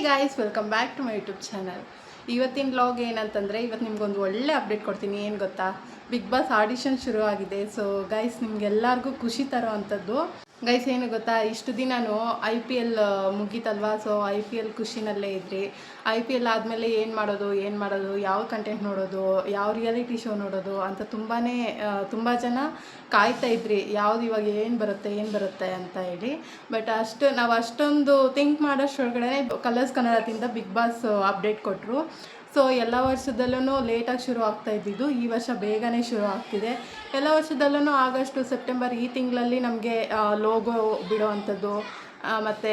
Guys, welcome back to my YouTube channel. ಇವತ್ತಿನ vlog ಏನಂತಂದರೆ, ಇವತ್ತು ನಿಮ್ಗೊಂದು ಒಳ್ಳೆ ಅಪ್ಡೇಟ್ ಕೊಡ್ತೀನಿ. ಏನು ಗೊತ್ತಾ, ಬಿಗ್ ಬಾಸ್ ಆಡಿಷನ್ ಶುರು ಆಗಿದೆ. ಸೊ ಗೈಸ್, ನಿಮ್ಗೆಲ್ಲರಿಗೂ ಖುಷಿ ತರೋ ಅಂಥದ್ದು. ಗೈಸ್, ಏನು ಗೊತ್ತಾ, ಇಷ್ಟು ದಿನವೂ IPL ಮುಗೀತಲ್ವಾ. ಸೊ IPL ಖುಷಿನಲ್ಲೇ ಇದ್ರಿ. IPL ಆದಮೇಲೆ ಏನು ಮಾಡೋದು, ಯಾವ ಕಂಟೆಂಟ್ ನೋಡೋದು, ಯಾವ ರಿಯಾಲಿಟಿ ಶೋ ನೋಡೋದು ಅಂತ ತುಂಬ ಜನ ಕಾಯ್ತಾ ಇದ್ರಿ. ಯಾವುದು ಇವಾಗ ಏನು ಬರುತ್ತೆ ಅಂತ ಹೇಳಿ. ಬಟ್ ನಾವು ಅಷ್ಟೊಂದು ಥಿಂಕ್ ಮಾಡೋಷ್ಟೊಳಗಡೆ ಕಲರ್ಸ್ ಕನ್ನಡದಿಂದ ಬಿಗ್ ಬಾಸ್ ಅಪ್ಡೇಟ್ ಕೊಟ್ಟರು. ಸೊ ಎಲ್ಲ ವರ್ಷದಲ್ಲೂ ಲೇಟಾಗಿ ಶುರು ಆಗ್ತಾ ಇದ್ದಿದ್ದು ಈ ವರ್ಷ ಬೇಗನೆ ಶುರು ಆಗ್ತಿದೆ. ಎಲ್ಲ ವರ್ಷದಲ್ಲೂ ಆಗಸ್ಟು ಸೆಪ್ಟೆಂಬರ್ ಈ ತಿಂಗಳಲ್ಲಿ ನಮಗೆ ಲೋಗೋ ಬಿಡೋ ಅಂಥದ್ದು, ಮತ್ತು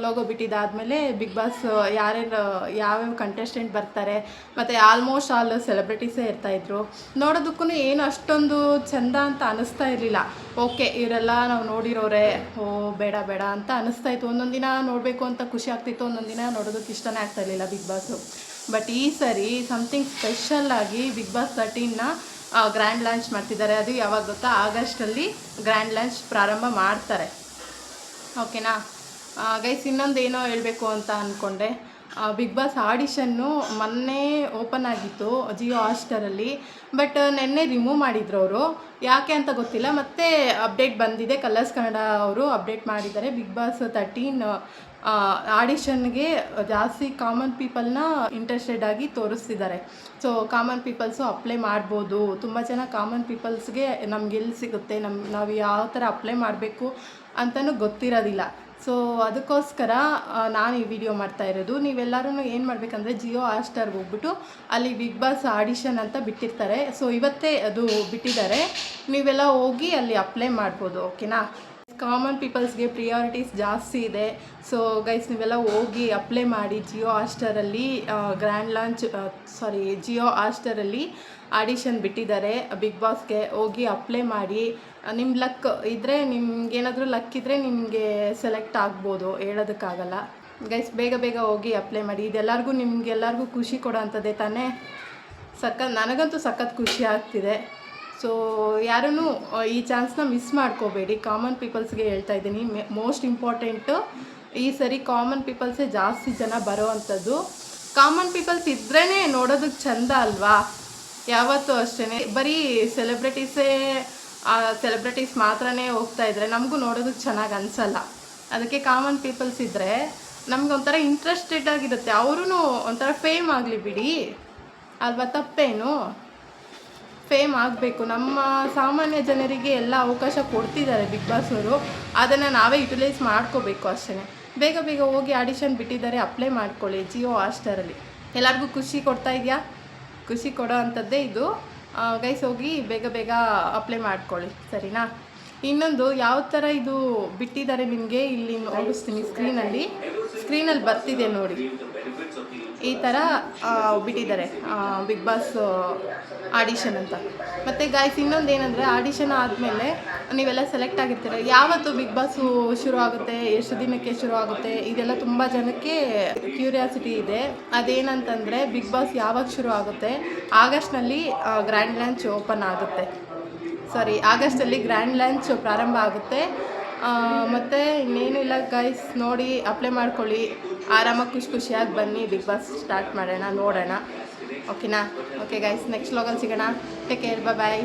ಲೋಗೋ ಬಿಟ್ಟಿದ್ದಾದಮೇಲೆ ಬಿಗ್ ಬಾಸ್ ಯಾವ್ಯಾವ ಕಂಟೆಸ್ಟೆಂಟ್ ಬರ್ತಾರೆ, ಮತ್ತು ಆಲ್ಮೋಸ್ಟ್ ಆಲ್ ಸೆಲೆಬ್ರಿಟೀಸೇ ಇರ್ತಾಯಿದ್ರು. ನೋಡೋದಕ್ಕೂ ಏನು ಅಷ್ಟೊಂದು ಚೆಂದ ಅಂತ ಅನ್ನಿಸ್ತಾ ಇರಲಿಲ್ಲ. ಓಕೆ, ಇವರೆಲ್ಲ ನಾವು ನೋಡಿರೋರೆ, ಬೇಡ ಅಂತ ಅನ್ನಿಸ್ತಾಯಿತ್ತು. ಒಂದೊಂದು ದಿನ ನೋಡಬೇಕು ಅಂತ ಖುಷಿ ಆಗ್ತಿತ್ತು, ಒಂದೊಂದು ದಿನ ನೋಡೋದಕ್ಕೆ ಇಷ್ಟನೇ ಆಗ್ತಾಯಿರಲಿಲ್ಲ ಬಿಗ್ ಬಾಸು. ಬಟ್ ಈ ಸರಿ ಸಮಥಿಂಗ್ ಸ್ಪೆಷಲ್ಲಾಗಿ ಬಿಗ್ ಬಾಸ್ 13ನ ಗ್ರ್ಯಾಂಡ್ ಲಾಂಚ್ ಮಾಡ್ತಿದ್ದಾರೆ. ಅದು ಯಾವಾಗ ಗೊತ್ತಾ, ಆಗಸ್ಟಲ್ಲಿ ಗ್ರ್ಯಾಂಡ್ ಲಾಂಚ್ ಪ್ರಾರಂಭ ಮಾಡ್ತಾರೆ. ಓಕೆನಾ ಗೈಸ್, ಇನ್ನೊಂದು ಏನೋ ಹೇಳಬೇಕು ಅಂತ ಅಂದ್ಕೊಂಡೆ. ಬಿಗ್ ಬಾಸ್ ಆಡಿಷನ್ನು ಮೊನ್ನೆ ಓಪನ್ ಆಗಿತ್ತು ಜಿಯೋ ಹಾಟ್‌ಸ್ಟಾರಲ್ಲಿ. ಬಟ್ ನೆನ್ನೆ ರಿಮೂವ್ ಮಾಡಿದ್ರು ಅವರು, ಯಾಕೆ ಅಂತ ಗೊತ್ತಿಲ್ಲ. ಮತ್ತು ಅಪ್ಡೇಟ್ ಬಂದಿದೆ, ಕಲರ್ಸ್ ಕನ್ನಡ ಅವರು ಅಪ್ಡೇಟ್ ಮಾಡಿದ್ದಾರೆ. ಬಿಗ್ ಬಾಸ್ 13 ಆಡಿಷನ್ಗೆ ಜಾಸ್ತಿ ಕಾಮನ್ ಪೀಪಲ್ನ ಇಂಟ್ರೆಸ್ಟೆಡ್ ಆಗಿ ತೋರಿಸ್ತಿದ್ದಾರೆ. ಸೊ ಕಾಮನ್ ಪೀಪಲ್ಸು ಅಪ್ಲೈ ಮಾಡ್ಬೋದು. ತುಂಬ ಜನ ಕಾಮನ್ ಪೀಪಲ್ಸ್ಗೆ ನಮ್ಗೆ ಎಲ್ಲಿ ಸಿಗುತ್ತೆ, ನಾವು ಯಾವ ಥರ ಅಪ್ಲೈ ಮಾಡಬೇಕು ಅಂತಲೂ ಗೊತ್ತಿರೋದಿಲ್ಲ. ಸೊ ಅದಕ್ಕೋಸ್ಕರ ನಾನು ಈ ವಿಡಿಯೋ ಮಾಡ್ತಾ ಇರೋದು. ನೀವೆಲ್ಲರೂ ಏನು ಮಾಡಬೇಕಂದ್ರೆ, ಜಿಯೋ ಹಾಟ್‌ಸ್ಟಾರ್ಗೆ ಹೋಗ್ಬಿಟ್ಟು ಅಲ್ಲಿ ಬಿಗ್ ಬಾಸ್ ಆಡಿಷನ್ ಅಂತ ಬಿಟ್ಟಿರ್ತಾರೆ. ಸೊ ಇವತ್ತೇ ಅದು ಬಿಟ್ಟಿದ್ದಾರೆ, ನೀವೆಲ್ಲ ಹೋಗಿ ಅಲ್ಲಿ ಅಪ್ಲೈ ಮಾಡ್ಬೋದು. ಓಕೆನಾ, ಕಾಮನ್ ಪೀಪಲ್ಸ್ಗೆ ಪ್ರಿಯಾರಿಟೀಸ್ ಜಾಸ್ತಿ ಇದೆ. ಸೊ ಗೈಸ್, ನೀವೆಲ್ಲ ಹೋಗಿ ಅಪ್ಲೈ ಮಾಡಿ. ಜಿಯೋ ಹಾಟ್‌ಸ್ಟಾರಲ್ಲಿ ಆಡಿಷನ್ ಬಿಟ್ಟಿದ್ದಾರೆ ಬಿಗ್ ಬಾಸ್ಗೆ. ಹೋಗಿ ಅಪ್ಲೈ ಮಾಡಿ. ನಿಮ್ಮ ಲಕ್ ಇದ್ದರೆ, ನಿಮ್ಗೇನಾದರೂ ಲಕ್ ಇದ್ದರೆ ನಿಮಗೆ ಸೆಲೆಕ್ಟ್ ಆಗ್ಬೋದು, ಹೇಳೋದಕ್ಕಾಗಲ್ಲ. ಗೈಸ್, ಬೇಗ ಹೋಗಿ ಅಪ್ಲೈ ಮಾಡಿ. ನಿಮಗೆಲ್ಲರಿಗೂ ಖುಷಿ ಕೊಡೋ ಅಂಥದ್ದೇ ತಾನೇ. ನನಗಂತೂ ಸಖತ್ ಖುಷಿ ಆಗ್ತಿದೆ. ಸೊ ಯಾರೂ ಈ ಚಾನ್ಸ್ನ ಮಿಸ್ ಮಾಡ್ಕೋಬೇಡಿ. ಕಾಮನ್ ಪೀಪಲ್ಸ್ಗೆ ಹೇಳ್ತಾ ಇದ್ದೀನಿ, ಮೋಸ್ಟ್ ಇಂಪಾರ್ಟೆಂಟು. ಈ ಸರಿ ಕಾಮನ್ ಪೀಪಲ್ಸೇ ಜಾಸ್ತಿ ಜನ ಬರೋ ಅಂಥದ್ದು. ಕಾಮನ್ ಪೀಪಲ್ಸ್ ಇದ್ರೇ ನೋಡೋದಕ್ಕೆ ಚೆಂದ ಅಲ್ವಾ. ಯಾವತ್ತೂ ಅಷ್ಟೇ ಬರೀ ಸೆಲೆಬ್ರಿಟೀಸ್ ಮಾತ್ರನೇ ಹೋಗ್ತಾ ಇದ್ದರೆ ನಮಗೂ ನೋಡೋದಕ್ಕೆ ಚೆನ್ನಾಗಿ ಅನಿಸಲ್ಲ. ಅದಕ್ಕೆ ಕಾಮನ್ ಪೀಪಲ್ಸ್ ಇದ್ದರೆ ನಮ್ಗೆ ಒಂಥರ ಇಂಟ್ರೆಸ್ಟೆಡ್ ಆಗಿರುತ್ತೆ. ಅವರೂ ಒಂಥರ ಫೇಮ್ ಆಗಲಿ ಬಿಡಿ ಅಲ್ವಾ, ತಪ್ಪೇನು? ಫೇಮ್ ಆಗಬೇಕು. ನಮ್ಮ ಸಾಮಾನ್ಯ ಜನರಿಗೆ ಎಲ್ಲ ಅವಕಾಶ ಕೊಡ್ತಿದ್ದಾರೆ ಬಿಗ್ ಬಾಸ್ ಅವರು. ಅದನ್ನು ನಾವೇ ಯುಟಿಲೈಸ್ ಮಾಡ್ಕೋಬೇಕು ಅಷ್ಟೇ. ಬೇಗ ಹೋಗಿ ಆಡಿಷನ್ ಬಿಟ್ಟಿದ್ದಾರೆ, ಅಪ್ಲೈ ಮಾಡ್ಕೊಳ್ಳಿ ಜಿಯೋ ಹಾಟ್‌ಸ್ಟಾರಲ್ಲಿ. ಎಲ್ಲರಿಗೂ ಖುಷಿ ಕೊಡ್ತಾ ಇದೆಯಾ? ಖುಷಿ ಕೊಡೋ ಅಂಥದ್ದೇ ಇದು. ಗೈಸ್, ಹೋಗಿ ಬೇಗ ಅಪ್ಲೈ ಮಾಡ್ಕೊಳ್ಳಿ, ಸರಿನಾ? ಇನ್ನೊಂದು, ಯಾವ ಥರ ಇದು ಬಿಟ್ಟಿದ್ದಾರೆ ನಿಮಗೆ ಇಲ್ಲಿ ನೋಡಿಸ್ತೀನಿ. ಸ್ಕ್ರೀನಲ್ಲಿ ಬರ್ತಿದೆ ನೋಡಿ, ಈ ಥರ ಬಿಟ್ಟಿದ್ದಾರೆ ಬಿಗ್ ಬಾಸ್ ಆಡಿಷನ್ ಅಂತ. ಮತ್ತು ಗಾಯ್ಸ್, ಇನ್ನೊಂದು ಏನಂದರೆ, ಆಡಿಷನ್ ಆದಮೇಲೆ ನೀವೆಲ್ಲ ಸೆಲೆಕ್ಟ್ ಆಗಿರ್ತೀರ. ಯಾವತ್ತು ಬಿಗ್ ಬಾಸು ಶುರು ಆಗುತ್ತೆ, ಎಷ್ಟು ದಿನಕ್ಕೆ ಶುರು ಆಗುತ್ತೆ, ಇದೆಲ್ಲ ತುಂಬ ಜನಕ್ಕೆ ಕ್ಯೂರಿಯಾಸಿಟಿ ಇದೆ. ಅದೇನಂತಂದರೆ, ಬಿಗ್ ಬಾಸ್ ಯಾವಾಗ ಶುರು ಆಗುತ್ತೆ, ಆಗಸ್ಟ್ನಲ್ಲಿ ಗ್ರ್ಯಾಂಡ್ ಲಾಂಚ್ ಓಪನ್ ಆಗುತ್ತೆ. ಆಗಸ್ಟಲ್ಲಿ ಗ್ರ್ಯಾಂಡ್ ಲಾಂಚ್ ಪ್ರಾರಂಭ ಆಗುತ್ತೆ. ಮತ್ತು ಇನ್ನೇನು ಇಲ್ಲ ಗೈಸ್, ನೋಡಿ ಅಪ್ಲೈ ಮಾಡ್ಕೊಳ್ಳಿ. ಆರಾಮಾಗಿ ಖುಷಿಯಾಗಿ ಬನ್ನಿ, ಬಿಗ್ ಬಾಸ್ ಸ್ಟಾರ್ಟ್ ಮಾಡೋಣ, ನೋಡೋಣ. ಓಕೆನಾ? ಓಕೆ ಗೈಸ್, ನೆಕ್ಸ್ಟ್ ವ್ಲಾಗಲ್ಲಿ ಸಿಗೋಣ. ಟೇಕ್ ಕೇರ್, ಬಾಯ್.